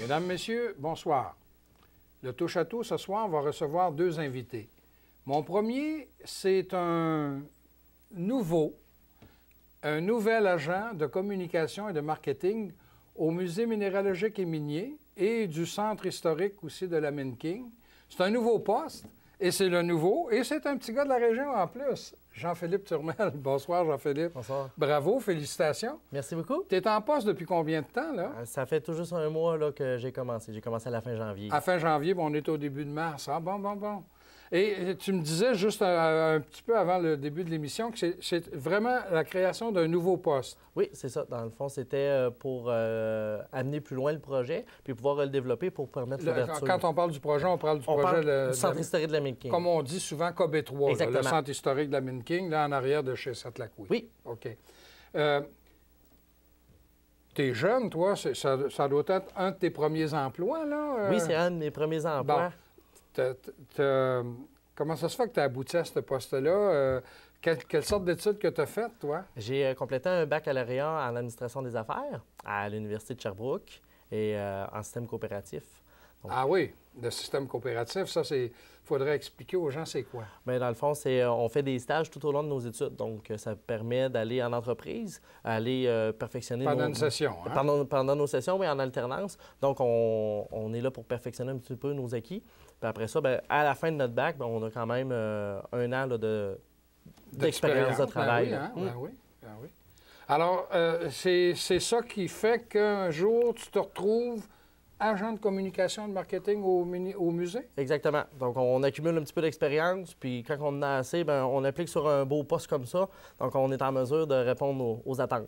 Mesdames, Messieurs, bonsoir. Le Touche-à-tout, ce soir, va recevoir deux invités. Mon premier, c'est un nouvel agent de communication et de marketing au Musée minéralogique et minier et du Centre historique aussi de la Mine King. C'est un nouveau poste et c'est le nouveau. Et c'est un petit gars de la région en plus, Jean-Philippe Turmel. Bonsoir, Jean-Philippe. Bonsoir. Bravo, félicitations. Merci beaucoup. Tu es en poste depuis combien de temps, là? Ça fait tout juste un mois là, que j'ai commencé. J'ai commencé à la fin janvier. À fin janvier, bon, on est au début de mars. Ah, bon. Et tu me disais juste un petit peu avant le début de l'émission que c'est vraiment la création d'un nouveau poste. Oui, c'est ça. Dans le fond, c'était pour amener plus loin le projet puis pouvoir le développer pour permettre l'ouverture. Quand on parle du projet, on parle du projet... du Centre historique de la Mine King. Comme on dit souvent, KB3, là, le Centre historique de la Mine King, là, en arrière de chez Sainte-Lacouille. Oui. OK. T'es jeune, toi. Ça doit être un de tes premiers emplois, là? Oui, c'est un de mes premiers emplois. Bon. Comment ça se fait que tu as abouti à ce poste-là? Quelle sorte d'études que tu as faites, toi? J'ai complété un baccalauréat en administration des affaires à l'Université de Sherbrooke et en système coopératif. Donc... Ah oui, le système coopératif, ça, il faudrait expliquer aux gens c'est quoi? Bien, dans le fond, on fait des stages tout au long de nos études. Donc, ça permet d'aller en entreprise, aller perfectionner pendant une session, hein? Pendant nos sessions, mais en alternance. Donc, on est là pour perfectionner un petit peu nos acquis. Puis après ça, bien, à la fin de notre bac, bien, on a quand même un an là, d'expérience de travail. Ben oui. Alors, c'est ça qui fait qu'un jour, tu te retrouves agent de communication et de marketing au musée? Exactement. Donc, on accumule un petit peu d'expérience, puis quand on en a assez, bien, on applique sur un beau poste comme ça. Donc, on est en mesure de répondre aux attentes.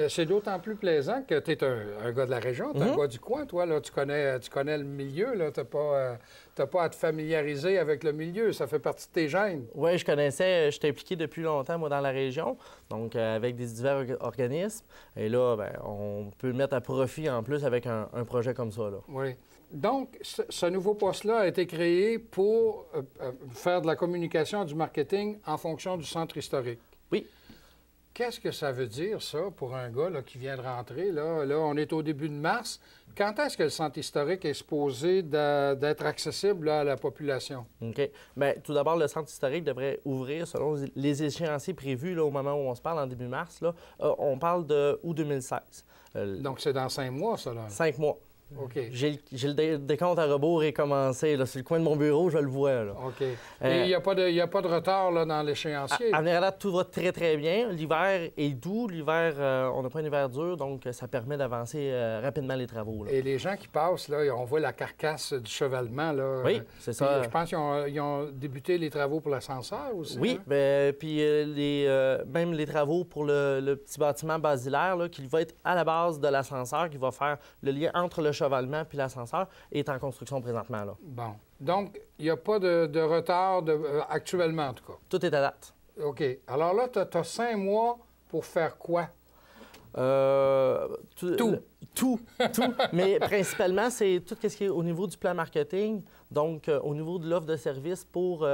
C'est d'autant plus plaisant que tu es un gars de la région, tu es un gars du coin, toi. Là, tu connais le milieu, tu n'as pas à te familiariser avec le milieu, ça fait partie de tes gènes. Oui, je connaissais, j'étais impliqué depuis longtemps, moi, dans la région, donc avec des divers organismes. Et là, bien, on peut le mettre à profit en plus avec un projet comme ça. Là. Oui. Donc, ce nouveau poste-là a été créé pour faire de la communication et du marketing en fonction du centre historique. Oui. Qu'est-ce que ça veut dire, ça, pour un gars là, qui vient de rentrer? Là, on est au début de mars. Quand est-ce que le centre historique est supposé d'être accessible là, à la population? OK. Bien, tout d'abord, le centre historique devrait ouvrir selon les échéanciers prévus là, au moment où on se parle, en début mars. Là, on parle de août 2016. Donc, c'est dans 5 mois, ça, là? 5 mois. OK. J'ai le décompte à rebours est commencé. Là, sur le coin de mon bureau, je le vois. Là. OK. Et il n'y a pas de retard là, dans l'échéancier? À venir à date, tout va très, très bien. L'hiver est doux. L'hiver, on n'a pas un hiver dur, donc ça permet d'avancer rapidement les travaux. Là. Et les gens qui passent, là, on voit la carcasse du chevalement. Là, oui, c'est ça. Je pense qu'ils ont débuté les travaux pour l'ascenseur aussi. Oui, hein? Bien, puis même les travaux pour le petit bâtiment basilaire, là, qui va être à la base de l'ascenseur, qui va faire le lien entre le chevalement puis l'ascenseur, est en construction présentement. Là. Bon. Donc, il n'y a pas de retard actuellement, en tout cas. Tout est à date. OK. Alors là, tu as 5 mois pour faire quoi? Tout. Mais principalement, c'est tout ce qui est au niveau du plan marketing, donc au niveau de l'offre de service pour,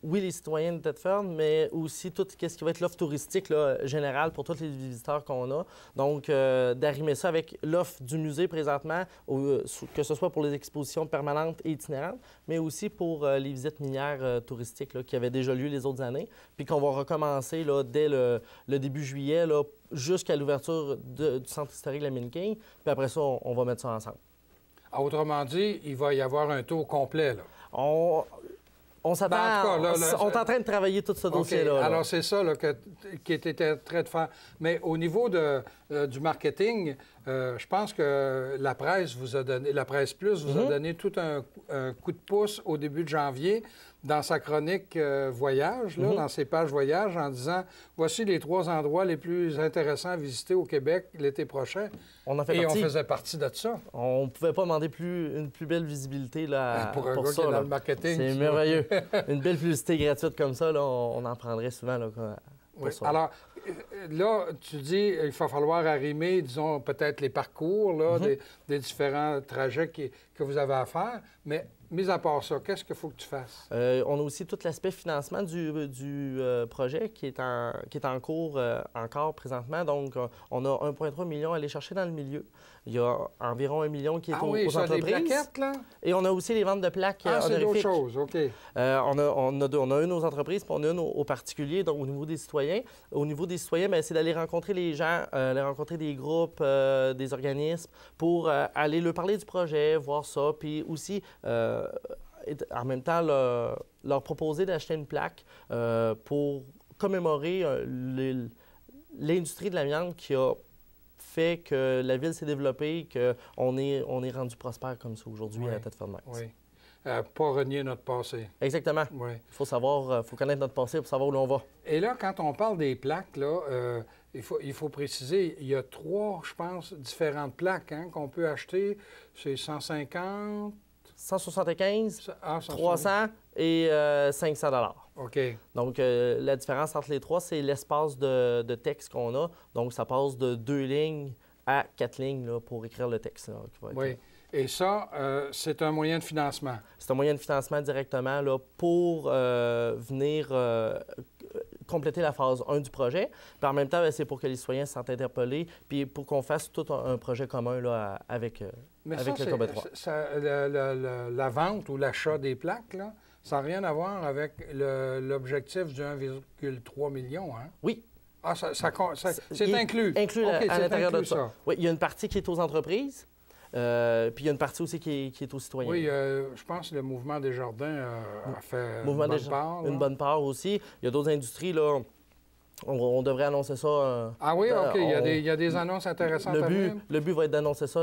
oui, les citoyens de Thetford, mais aussi tout ce qui va être l'offre touristique là, générale pour tous les visiteurs qu'on a. Donc, d'arrimer ça avec l'offre du musée présentement, que ce soit pour les expositions permanentes et itinérantes, mais aussi pour les visites minières touristiques là, qui avaient déjà lieu les autres années, puis qu'on va recommencer là, dès le début juillet, là, jusqu'à l'ouverture du Centre historique de la Mine King. Puis après ça, on va mettre ça ensemble. Autrement dit, il va y avoir un tour complet, là. On s'attend on est en train de travailler tout ce dossier-là. Là. Alors, c'est ça là, qui était en train de faire. Mais au niveau du marketing, je pense que la presse vous a donné, la Presse Plus vous a donné tout un coup de pouce au début de janvier dans sa chronique voyage, là, dans ses pages voyage, en disant « Voici les 3 endroits les plus intéressants à visiter au Québec l'été prochain. » On faisait partie de ça. On ne pouvait pas demander une plus belle visibilité là, pour un gars qui est dans le marketing. C'est merveilleux. Une belle publicité gratuite comme ça, là, on en prendrait souvent. Là, oui. Alors, là, tu dis il va falloir arrimer, disons, peut-être les parcours là, des différents trajets que vous avez à faire, mais mis à part ça, qu'est-ce qu'il faut que tu fasses? On a aussi tout l'aspect financement du projet qui est en cours encore présentement. Donc, on a 1,3 million à aller chercher dans le milieu. Il y a environ 1 million qui est aux ça, entreprises. des plaquettes, là? Et on a aussi les ventes de plaques c'est d'autres honorifiques. choses, OK. On a une aux entreprises, puis on a une aux particuliers, donc au niveau des citoyens. Au niveau des citoyens, c'est d'aller rencontrer les gens, aller rencontrer des groupes, des organismes, pour aller leur parler du projet, voir ça, puis aussi, en même temps, leur proposer d'acheter une plaque pour commémorer l'industrie de l'amiante qui a fait que la ville s'est développée, qu'on est rendu prospère comme ça aujourd'hui à Thetford Mines. Oui. Pas renier notre passé. Exactement. Oui. Il faut savoir, faut connaître notre passé pour savoir où l'on va. Et là, quand on parle des plaques, là, il faut préciser, il y a 3, je pense, différentes plaques qu'on peut acheter. C'est 150... 175, 150. 300 et 500 $. OK. Donc, la différence entre les trois, c'est l'espace de texte qu'on a. Donc, ça passe de 2 lignes à 4 lignes là, pour écrire le texte. Là, qui va être, oui. Et ça, c'est un moyen de financement. C'est un moyen de financement directement là, pour venir compléter la phase 1 du projet. Puis en même temps, c'est pour que les citoyens se sentent interpellés, puis pour qu'on fasse tout un projet commun là, avec le Combat 3. La vente ou l'achat des plaques, là, ça n'a rien à voir avec l'objectif du 1,3 million, hein? Oui. Ah, c'est inclus. Inclus à l'intérieur de ça. ça. Oui, il y a une partie qui est aux entreprises. Puis il y a une partie aussi qui est aux citoyens. Oui, je pense que le Mouvement des Jardins a fait une bonne part aussi. Il y a d'autres industries, là. On devrait annoncer ça. Ah oui, OK. Il y a des annonces intéressantes à venir. Le but va être d'annoncer ça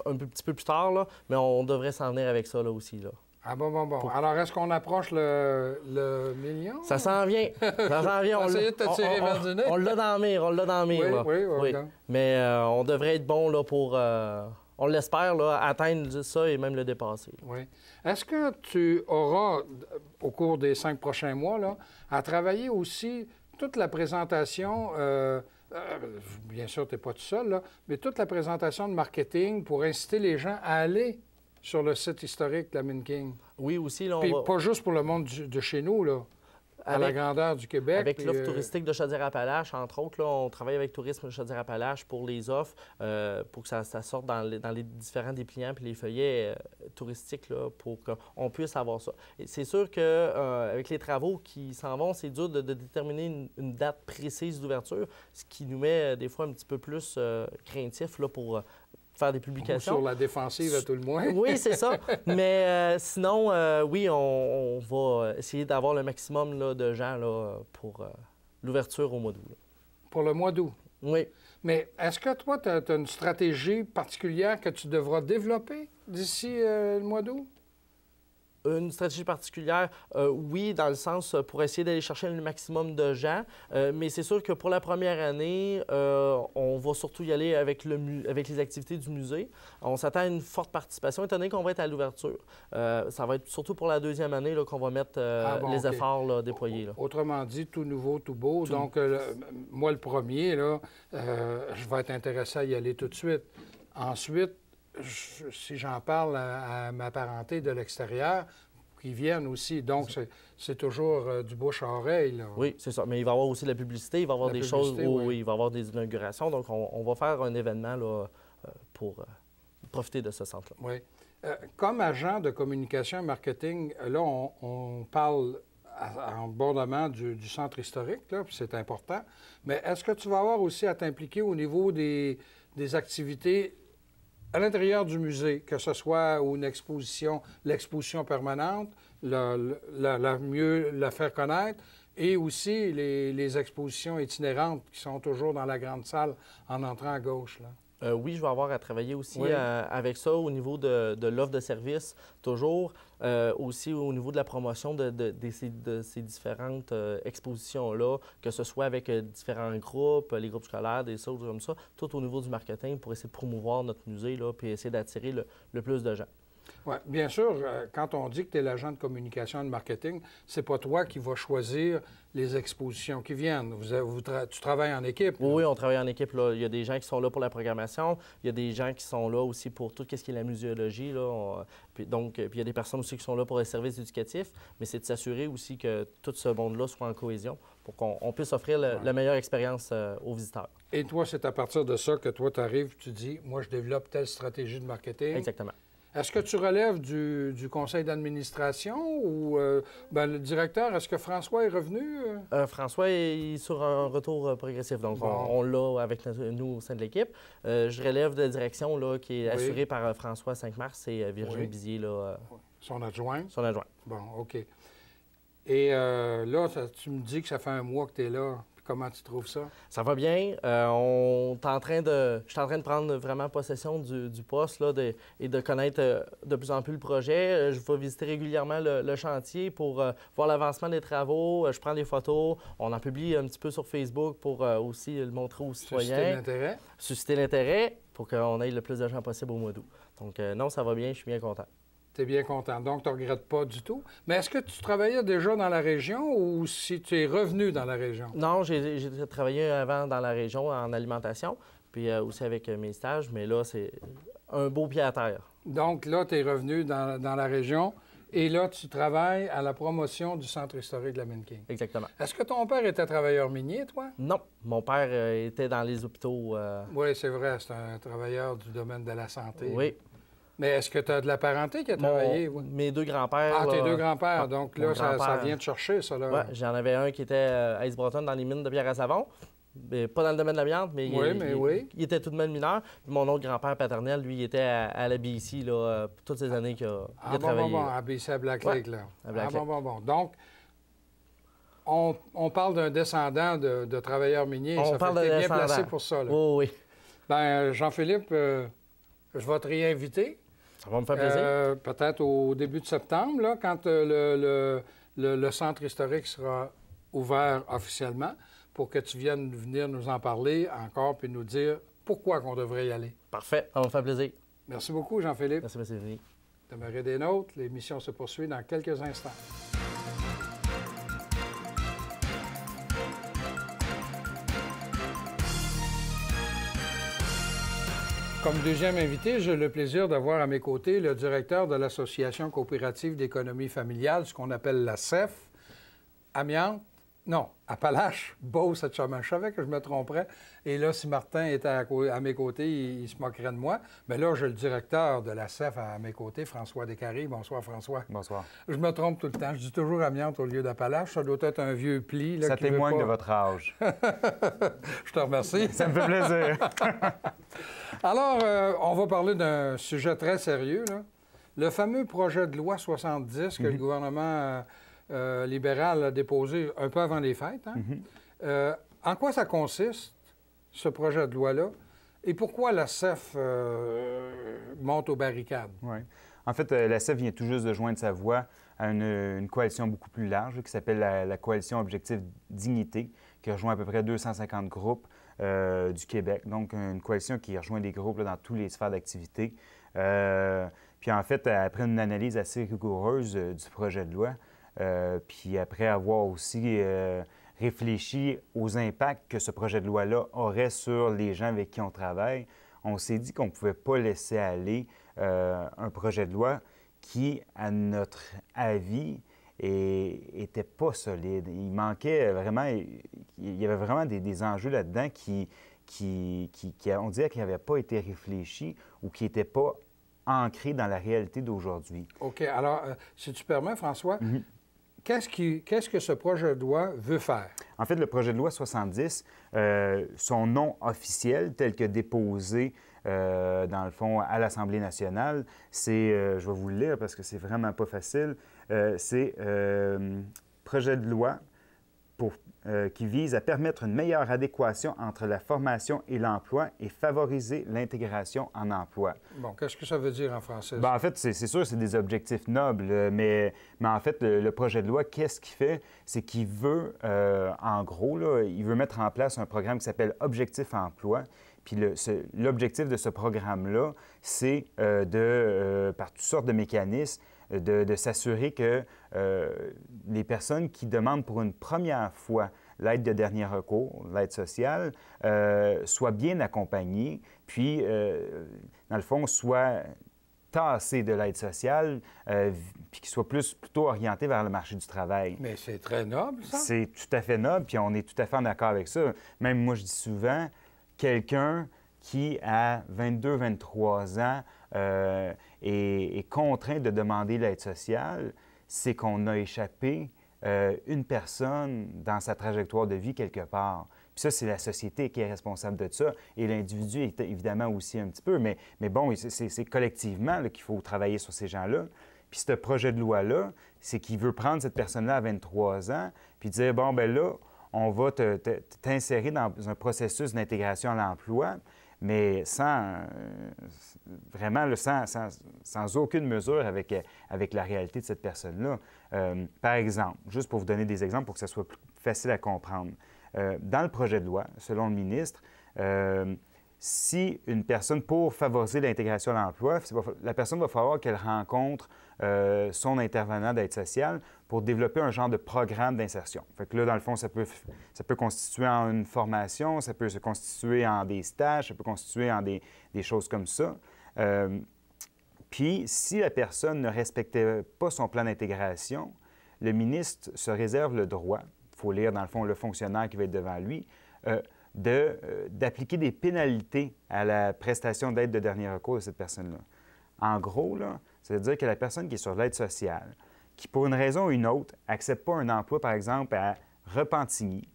un petit peu plus tard, là, mais on devrait s'en venir avec ça là, aussi. Là. Ah bon. Alors, est-ce qu'on approche le million? Ça s'en vient. Ça s'en vient. On de te tirer vers du nez. On l'a dans la mire. Oui. Mais on devrait être bon là, pour... on l'espère, là, atteindre ça et même le dépasser. Oui. Est-ce que tu auras, au cours des 5 prochains mois, là, à travailler aussi toute la présentation, bien sûr, tu n'es pas tout seul, là, mais toute la présentation de marketing pour inciter les gens à aller sur le site historique de la Mine King? Oui, aussi. Là, puis pas juste pour le monde de chez nous, là. À la grandeur du Québec. Avec l'offre touristique de Chaudière-Appalaches, entre autres, là, on travaille avec Tourisme de Chaudière-Appalaches pour les offres, pour que ça sorte dans les différents dépliants puis les feuillets touristiques là, pour qu'on puisse avoir ça. C'est sûr qu'avec les travaux qui s'en vont, c'est dur de déterminer une date précise d'ouverture, ce qui nous met des fois un petit peu plus craintifs là, pour faire des publications. Sur la défensive, à tout le moins. Oui, c'est ça. Mais sinon, oui, on va essayer d'avoir le maximum là, de gens là, pour l'ouverture au mois d'août. Pour le mois d'août? Oui. Mais est-ce que toi, tu as une stratégie particulière que tu devras développer d'ici le mois d'août? Une stratégie particulière, oui, dans le sens pour essayer d'aller chercher le maximum de gens, mais c'est sûr que pour la première année, on va surtout y aller avec les activités du musée. On s'attend à une forte participation, étant donné qu'on va être à l'ouverture. Ça va être surtout pour la deuxième année qu'on va mettre les efforts là, déployés. Là. Autrement dit, tout nouveau, tout beau. Donc, moi, le premier, là, je vais être intéressé à y aller tout de suite. Ensuite, si j'en parle à ma parenté de l'extérieur, qui viennent aussi. Donc, c'est toujours du bouche à oreille. Là. Oui, c'est ça. Mais il va y avoir aussi de la publicité, il va y avoir des choses où il va y avoir des inaugurations. Donc, on va faire un événement là, pour profiter de ce centre-là. Oui. Comme agent de communication et marketing, là, on parle abondamment du centre historique, là, puis c'est important. Mais est-ce que tu vas avoir aussi à t'impliquer au niveau des activités à l'intérieur du musée, que ce soit une exposition, l'exposition permanente, mieux la faire connaître, et aussi les expositions itinérantes qui sont toujours dans la grande salle en entrant à gauche, là? Oui, je vais avoir à travailler aussi avec ça au niveau de l'offre de service, toujours. Aussi au niveau de la promotion de ces différentes expositions-là, que ce soit avec différents groupes, les groupes scolaires, des choses comme ça, tout au niveau du marketing pour essayer de promouvoir notre musée, là, puis essayer d'attirer le plus de gens. Oui, bien sûr, quand on dit que tu es l'agent de communication et de marketing, c'est pas toi qui vas choisir les expositions qui viennent. Tu travailles en équipe. Là. Oui, on travaille en équipe. Là. Il y a des gens qui sont là pour la programmation. Il y a des gens qui sont là aussi pour tout ce qui est la muséologie. Là. Puis il y a des personnes aussi qui sont là pour les services éducatifs. Mais c'est de s'assurer aussi que tout ce monde-là soit en cohésion pour qu'on puisse offrir la meilleure expérience aux visiteurs. Et toi, c'est à partir de ça que toi, tu arrives, tu dis, moi, je développe telle stratégie de marketing. Exactement. Est-ce que tu relèves du conseil d'administration ou le directeur, est-ce que François est revenu? François est sur un retour progressif, donc on l'a avec nous au sein de l'équipe. Je relève de direction là, qui est assurée par François Cinq-Mars et Virginie Bizier. Là, son adjoint? Son adjoint. Bon, OK. Et là, tu me dis que ça fait un mois que tu es là. Comment tu trouves ça? Ça va bien. Je suis en train de prendre vraiment possession du poste là, et de connaître de plus en plus le projet. Je vais visiter régulièrement le chantier pour voir l'avancement des travaux. Je prends des photos. On en publie un petit peu sur Facebook pour aussi le montrer aux citoyens. Susciter l'intérêt? Susciter l'intérêt pour qu'on ait le plus de gens possible au mois d'août. Donc non, ça va bien. Je suis bien content. Tu es bien content. Donc, tu ne regrettes pas du tout. Mais est-ce que tu travaillais déjà dans la région ou si tu es revenu dans la région? Non, j'ai travaillé avant dans la région en alimentation, puis aussi avec mes stages, mais là, c'est un beau pied à terre. Donc, là, tu es revenu dans la région et là, tu travailles à la promotion du Centre historique de la Mine-King. Exactement. Est-ce que ton père était travailleur minier, toi? Non. Mon père était dans les hôpitaux. Oui, c'est vrai. C'est un travailleur du domaine de la santé. Oui. Mais est-ce que tu as de la parenté qui a travaillé? Oui. Mes deux grands-pères. Ah, tes deux grands-pères. Donc là, ça vient te chercher, ça. Oui, j'en avais un qui était à Icebroton dans les mines de pierre à savon. Mais pas dans le domaine de l'amiante, mais, il était tout de même mineur. Puis mon autre grand-père paternel, lui, il était à la BC là, toutes ces années qu'il a travaillé. À BC à Black Lake, là. À Black Lake. Donc, on parle d'un descendant de travailleurs miniers. On parle de bien descendant. Placé pour ça. Là. Oui. Bien, Jean-Philippe, je vais te réinviter. Ça va me faire plaisir. Peut-être au début de septembre, là, quand le centre historique sera ouvert officiellement, pour que tu viennes venir nous en parler encore puis nous dire pourquoi qu'on devrait y aller. Parfait, ça va me faire plaisir. Merci beaucoup, Jean-Philippe. Merci, M. Denis. Demeurez des nôtres. L'émission se poursuit dans quelques instants. Comme deuxième invité, j'ai le plaisir d'avoir à mes côtés le directeur de l'Association coopérative d'économie familiale, ce qu'on appelle la CEF, Amiante. Non, Appalaches, Beauce-Etchemin. Je savais que je me tromperais. Et là, si Martin était à mes côtés, il se moquerait de moi. Mais là, j'ai le directeur de la CEF à mes côtés, François Descaries. Bonsoir, François. Bonsoir. Je me trompe tout le temps. Je dis toujours Amiante au lieu d'Appalaches. Ça doit être un vieux pli. Là, ça qui témoigne veut pas... de votre âge. Je te remercie. Ça me fait plaisir. Alors, on va parler d'un sujet très sérieux, là. Le fameux projet de loi 70 que le gouvernement libéral a déposé un peu avant les fêtes. Hein? En quoi ça consiste, ce projet de loi-là? Et pourquoi la CEF monte aux barricades? Oui. En fait, la CEF vient tout juste de joindre sa voix à une coalition beaucoup plus large qui s'appelle la Coalition Objectif Dignité, qui rejoint à peu près 250 groupes du Québec. Donc, une coalition qui rejoint des groupes là, dans toutes les sphères d'activité. Puis en fait, après une analyse assez rigoureuse du projet de loi, puis après avoir aussi réfléchi aux impacts que ce projet de loi-là aurait sur les gens avec qui on travaille, on s'est dit qu'on ne pouvait pas laisser aller un projet de loi qui, à notre avis, n'était pas solide. Il manquait vraiment, il y avait vraiment des enjeux là-dedans qui on dirait qu'ils n'avaient pas été réfléchis ou qui n'étaient pas ancrés dans la réalité d'aujourd'hui. OK. Alors, si tu permets, François, qu'est-ce que ce projet de loi veut faire? En fait, le projet de loi 70, son nom officiel, tel que déposé, dans le fond, à l'Assemblée nationale, c'est, je vais vous le lire parce que c'est vraiment pas facile, c'est projet de loi pour qui vise à permettre une meilleure adéquation entre la formation et l'emploi et favoriser l'intégration en emploi. Bon, qu'est-ce que ça veut dire en français? Bien, en fait, c'est sûr, c'est des objectifs nobles, mais en fait, le projet de loi, qu'est-ce qu'il fait? C'est qu'il veut, en gros, là, il veut mettre en place un programme qui s'appelle Objectif Emploi. Puis l'objectif de ce programme-là, c'est par toutes sortes de mécanismes, de s'assurer que les personnes qui demandent pour une première fois l'aide de dernier recours, l'aide sociale, soient bien accompagnées, puis, dans le fond, soient tassées de l'aide sociale, puis qu'ils soient plutôt orientés vers le marché du travail. Mais c'est très noble, ça? C'est tout à fait noble, puis on est tout à fait en accord avec ça. Même moi, je dis souvent, quelqu'un qui, à 22, 23 ans, est contraint de demander l'aide sociale, c'est qu'on a échappé une personne dans sa trajectoire de vie quelque part. Puis ça, c'est la société qui est responsable de ça, et l'individu est évidemment aussi un petit peu, mais bon, c'est collectivement qu'il faut travailler sur ces gens-là. Puis ce projet de loi-là, c'est qu'il veut prendre cette personne-là à 23 ans, puis dire, bon, ben là, on va t'insérer dans un processus d'intégration à l'emploi, mais vraiment sans aucune mesure avec la réalité de cette personne-là. Par exemple, juste pour vous donner des exemples pour que ça soit plus facile à comprendre. Dans le projet de loi, selon le ministre, si une personne, pour favoriser l'intégration à l'emploi, la personne va falloir qu'elle rencontre son intervenant d'aide sociale pour développer un genre de programme d'insertion. Fait que là, dans le fond, ça peut constituer en une formation, ça peut se constituer en des stages, ça peut constituer en des choses comme ça. Puis, si la personne ne respectait pas son plan d'intégration, le ministre se réserve le droit, il faut lire dans le fond le fonctionnaire qui va être devant lui, d'appliquer des pénalités à la prestation d'aide de dernier recours de cette personne-là. En gros, là, ça veut dire que la personne qui est sur l'aide sociale, qui pour une raison ou une autre n'accepte pas un emploi, par exemple, à Repentigny,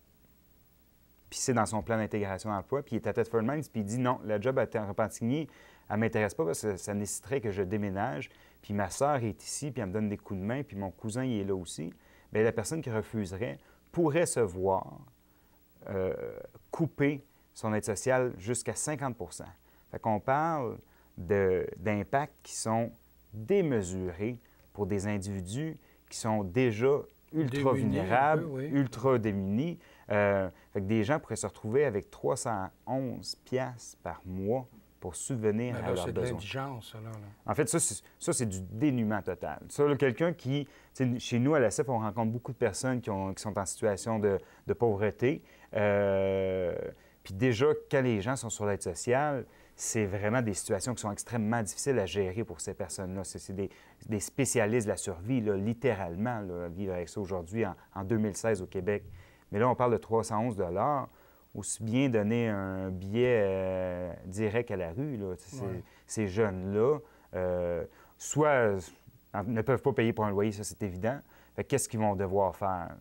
puis c'est dans son plan d'intégration d'emploi, puis il est à Thetford Mines, puis il dit non, la job à Repentigny, elle ne m'intéresse pas parce que ça nécessiterait que je déménage, puis ma sœur est ici, puis elle me donne des coups de main, puis mon cousin, il est là aussi. Bien, la personne qui refuserait pourrait se voir couper son aide sociale jusqu'à 50 %. Fait qu'on parle d'impacts qui sont démesurés pour des individus qui sont déjà ultra vulnérables, ultra démunis. Fait que des gens pourraient se retrouver avec 311 piastres par mois pour subvenir à leurs besoins. C'est de l'indigence, ça, là. En fait, ça c'est du dénuement total. Ça, quelqu'un qui... Chez nous, à l'ASF, on rencontre beaucoup de personnes qui sont en situation de pauvreté. Puis déjà, quand les gens sont sur l'aide sociale, c'est vraiment des situations qui sont extrêmement difficiles à gérer pour ces personnes-là. C'est des spécialistes de la survie, là, littéralement, là, vivre avec ça aujourd'hui, en 2016 au Québec. Mais là, on parle de 311 $. Aussi bien donner un billet direct à la rue. Là. Ces jeunes-là, soit ne peuvent pas payer pour un loyer, ça c'est évident. Fait qu'est-ce qu'ils vont devoir faire?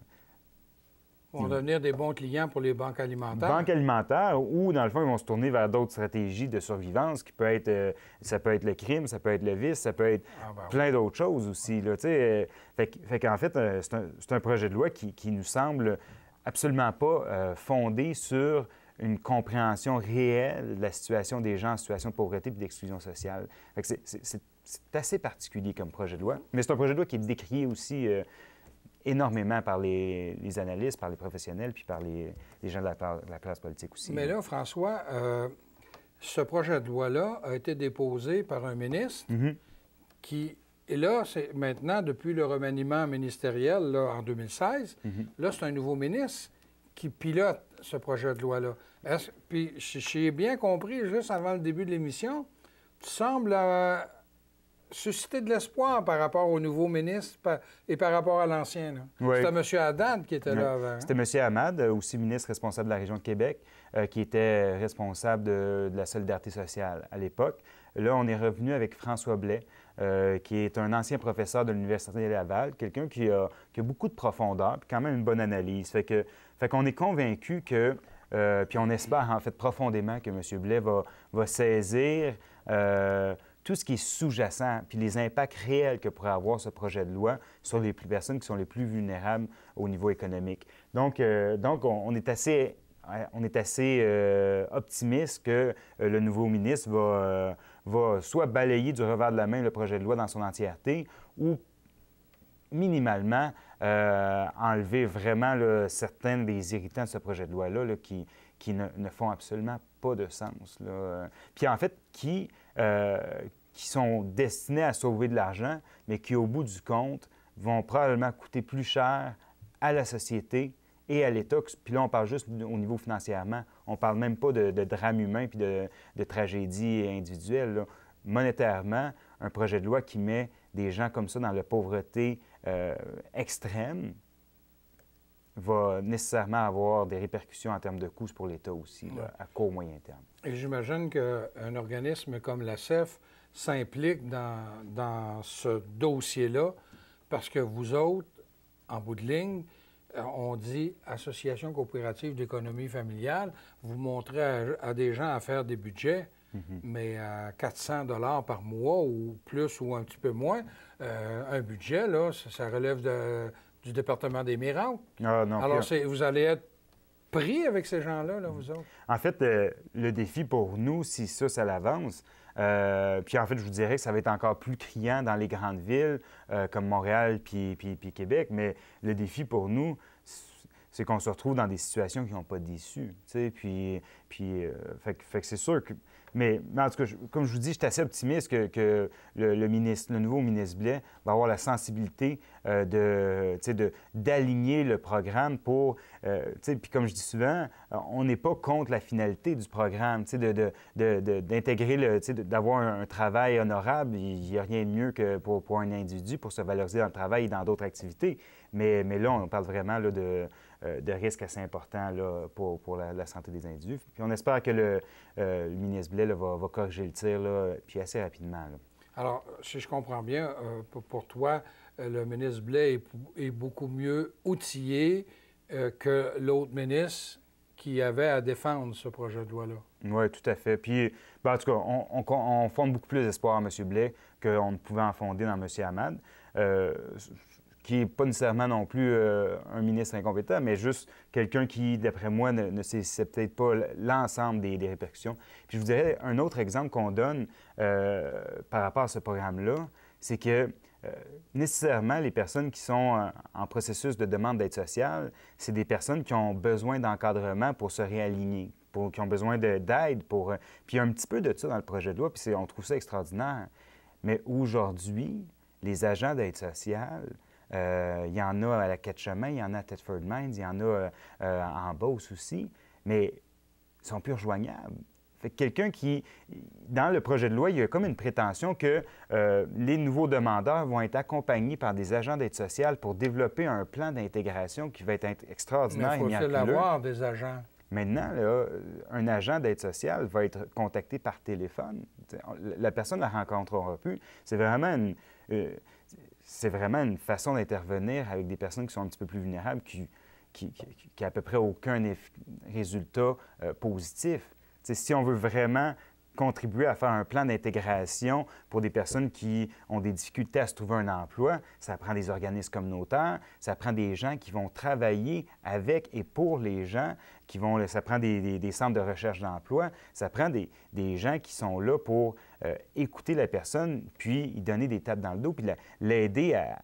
Ils vont devenir des bons clients pour les banques alimentaires. Banques alimentaires, ou dans le fond, ils vont se tourner vers d'autres stratégies de survivance qui peut être, ça peut être le crime, ça peut être le vice, ça peut être plein d'autres choses aussi. Là, fait qu'en fait, c'est un projet de loi qui nous semble absolument pas fondé sur une compréhension réelle de la situation des gens en situation de pauvreté et d'exclusion sociale. Fait que c'est assez particulier comme projet de loi, mais c'est un projet de loi qui est décrié aussi énormément par les analystes, par les professionnels, puis par les gens de la classe politique aussi. Mais là, François, ce projet de loi-là a été déposé par un ministre qui... Et là, c'est maintenant, depuis le remaniement ministériel là, en 2016, là, c'est un nouveau ministre qui pilote ce projet de loi-là. Puis, j'ai bien compris, juste avant le début de l'émission, tu sembles susciter de l'espoir par rapport au nouveau ministre et par rapport à l'ancien. Oui. C'était M. Haddad qui était là avant. Hein? C'était M. Hamad, aussi ministre responsable de la région de Québec, qui était responsable de la solidarité sociale à l'époque. Là, on est revenu avec François Blais, qui est un ancien professeur de l'Université de Laval, quelqu'un qui a beaucoup de profondeur, puis quand même une bonne analyse. Fait qu'on est convaincu que, puis on espère en fait profondément que M. Blais va saisir tout ce qui est sous-jacent, puis les impacts réels que pourrait avoir ce projet de loi sur les personnes qui sont les plus vulnérables au niveau économique. Donc on est assez optimiste que le nouveau ministre va soit balayer du revers de la main le projet de loi dans son entièreté ou minimalement enlever vraiment là, certains des irritants de ce projet de loi-là là, qui ne font absolument pas de sens. Là. Puis en fait, qui sont destinés à sauver de l'argent, mais qui, au bout du compte, vont probablement coûter plus cher à la société et à l'État. Puis là, on parle juste au niveau financièrement. On ne parle même pas de drame humain puis de tragédie individuelle. Là. Monétairement, un projet de loi qui met des gens comme ça dans la pauvreté extrême va nécessairement avoir des répercussions en termes de coûts pour l'État aussi, là, à court moyen terme. Et j'imagine qu'un organisme comme la CEF s'implique dans ce dossier-là parce que vous autres, en bout de ligne, on dit Association coopérative d'économie familiale, vous montrez à des gens à faire des budgets, mais à 400 $ par mois ou plus ou un petit peu moins, un budget, là, ça relève du département des miracles. Ah, non, alors, vous allez être pris avec ces gens-là, là, vous autres? En fait, le défi pour nous, si ça l'avance, puis en fait, je vous dirais que ça va être encore plus criant dans les grandes villes comme Montréal puis Québec, mais le défi pour nous, c'est qu'on se retrouve dans des situations qui n'ont pas d'issue, tu sais, fait que c'est sûr que... Mais en tout cas, comme je vous dis, je suis assez optimiste que le nouveau ministre Blais va avoir la sensibilité d'aligner le programme pour... Puis comme je dis souvent, on n'est pas contre la finalité du programme, d'intégrer, d'avoir un travail honorable. Il n'y a rien de mieux que pour un individu, pour se valoriser dans le travail et dans d'autres activités. Mais là, on parle vraiment là, de risques assez importants là, pour la santé des individus. Puis on espère que le ministre Blais là, va corriger le tir, là, puis assez rapidement. Là. Alors, si je comprends bien, pour toi, le ministre Blais est beaucoup mieux outillé que l'autre ministre qui avait à défendre ce projet de loi-là. Oui, tout à fait. Puis, en tout cas, on fonde beaucoup plus d'espoir en M. Blais qu'on ne pouvait en fonder dans M. Hamad. Qui n'est pas nécessairement non plus un ministre incompétent, mais juste quelqu'un qui, d'après moi, ne sait peut-être pas l'ensemble des répercussions. Puis je vous dirais, un autre exemple qu'on donne par rapport à ce programme-là, c'est que nécessairement, les personnes qui sont en processus de demande d'aide sociale, c'est des personnes qui ont besoin d'encadrement pour se réaligner, qui ont besoin d'aide pour... Puis il y a un petit peu de ça dans le projet de loi, puis on trouve ça extraordinaire. Mais aujourd'hui, les agents d'aide sociale... il y en a à la Quai-de-Chemin, il y en a à Thetford Mines, il y en a en Beauce aussi, mais ils sont plus rejoignables. Fait que quelqu'un qui, dans le projet de loi, il y a comme une prétention que les nouveaux demandeurs vont être accompagnés par des agents d'aide sociale pour développer un plan d'intégration qui va être extraordinaire et miraculeux. Mais il faut l'avoir, des agents. Maintenant, là, un agent d'aide sociale va être contacté par téléphone. La personne ne la rencontrera plus. C'est vraiment une façon d'intervenir avec des personnes qui sont un petit peu plus vulnérables, qui a à peu près aucun résultat positif. T'sais, si on veut vraiment contribuer à faire un plan d'intégration pour des personnes qui ont des difficultés à se trouver un emploi, ça prend des organismes communautaires, ça prend des gens qui vont travailler avec et pour les gens, ça prend des centres de recherche d'emploi, ça prend des gens qui sont là pour écouter la personne, puis y donner des tapes dans le dos, puis l'aider à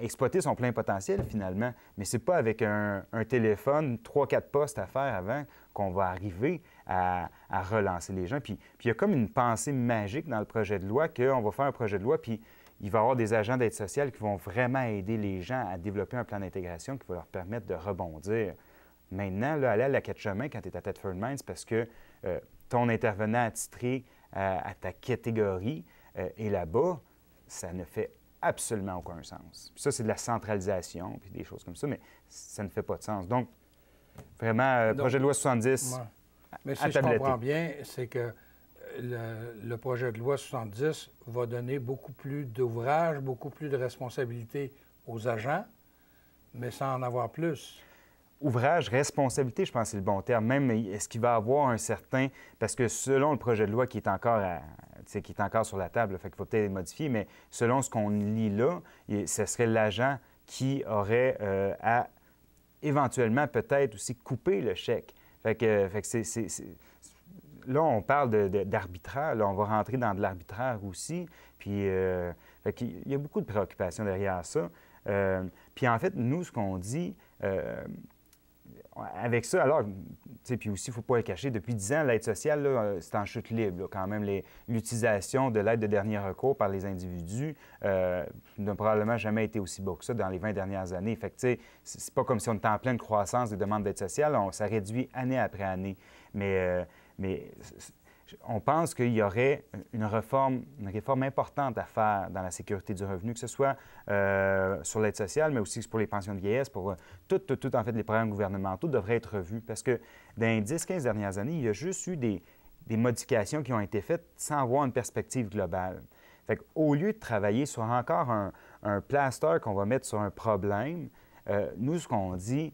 exploiter son plein potentiel finalement. Mais c'est pas avec un téléphone, 3-4 postes à faire avant qu'on va arriver à relancer les gens. Puis il y a comme une pensée magique dans le projet de loi qu'on va faire un projet de loi, puis il va y avoir des agents d'aide sociale qui vont vraiment aider les gens à développer un plan d'intégration qui va leur permettre de rebondir. Maintenant, là, aller à la Quai-de-Chemin quand tu es à Thetford Mines parce que ton intervenant attitré à ta catégorie est là-bas, ça ne fait absolument aucun sens. Puis ça, c'est de la centralisation, puis des choses comme ça, mais ça ne fait pas de sens. Donc, vraiment, projet de loi 70, ouais. Mais si je comprends bien, c'est que le projet de loi 70 va donner beaucoup plus d'ouvrages, beaucoup plus de responsabilités aux agents, mais sans en avoir plus. Ouvrage, responsabilité, je pense que c'est le bon terme. Même, est-ce qu'il va avoir un certain... Parce que selon le projet de loi qui est encore qui est encore sur la table, fait qu'il faut peut-être les modifier, mais selon ce qu'on lit là, ce serait l'agent qui aurait à éventuellement peut-être aussi couper le chèque. Fait que là, on parle d'arbitraire. Là, on va rentrer dans de l'arbitraire aussi. Puis, il y a beaucoup de préoccupations derrière ça. Puis, en fait, nous, ce qu'on dit avec ça, alors, tu sais, puis aussi, il ne faut pas le cacher, depuis 10 ans, l'aide sociale, là, c'est en chute libre. Là, quand même, l'utilisation de l'aide de dernier recours par les individus n'a probablement jamais été aussi bas que ça dans les 20 dernières années. Fait que, tu sais, c'est pas comme si on était en pleine croissance des demandes d'aide sociale. Ça réduit année après année. Mais on pense qu'il y aurait une réforme importante à faire dans la sécurité du revenu, que ce soit sur l'aide sociale, mais aussi pour les pensions de vieillesse, pour tout en fait, les programmes gouvernementaux devraient être revus. Parce que dans les 10-15 dernières années, il y a juste eu des modifications qui ont été faites sans avoir une perspective globale. Fait qu'au lieu de travailler sur encore un plaster qu'on va mettre sur un problème, nous, ce qu'on dit,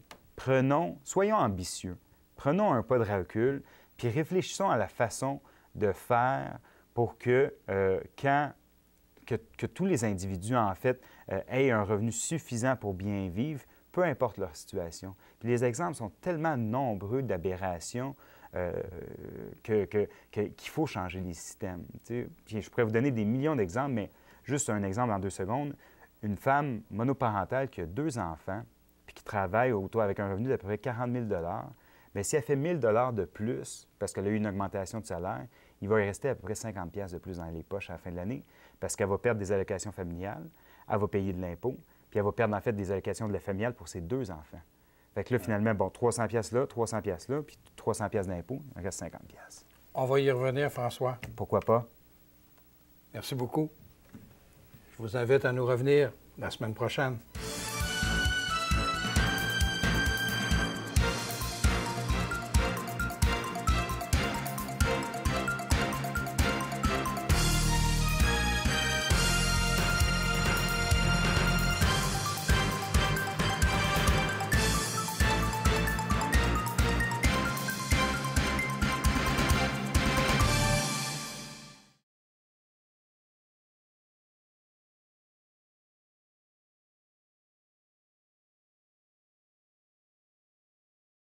soyons ambitieux, prenons un pas de recul, puis réfléchissons à la façon de faire pour que tous les individus, en fait, aient un revenu suffisant pour bien vivre, peu importe leur situation. Puis les exemples sont tellement nombreux d'aberrations qu'il faut changer les systèmes. Puis je pourrais vous donner des millions d'exemples, mais juste un exemple en 2 secondes. Une femme monoparentale qui a 2 enfants puis qui travaille autour avec un revenu d'à peu près 40 000 bien, si elle fait 1 000 de plus, parce qu'elle a eu une augmentation de salaire, il va y rester à peu près 50 $ de plus dans les poches à la fin de l'année, parce qu'elle va perdre des allocations familiales, elle va payer de l'impôt, puis elle va perdre en fait des allocations de la familiale pour ses 2 enfants. Fait que là, finalement, bon, 300 $ là, 300 $ là, puis 300 $ d'impôt, il reste 50 $. On va y revenir, François. Pourquoi pas? Merci beaucoup. Je vous invite à nous revenir la semaine prochaine.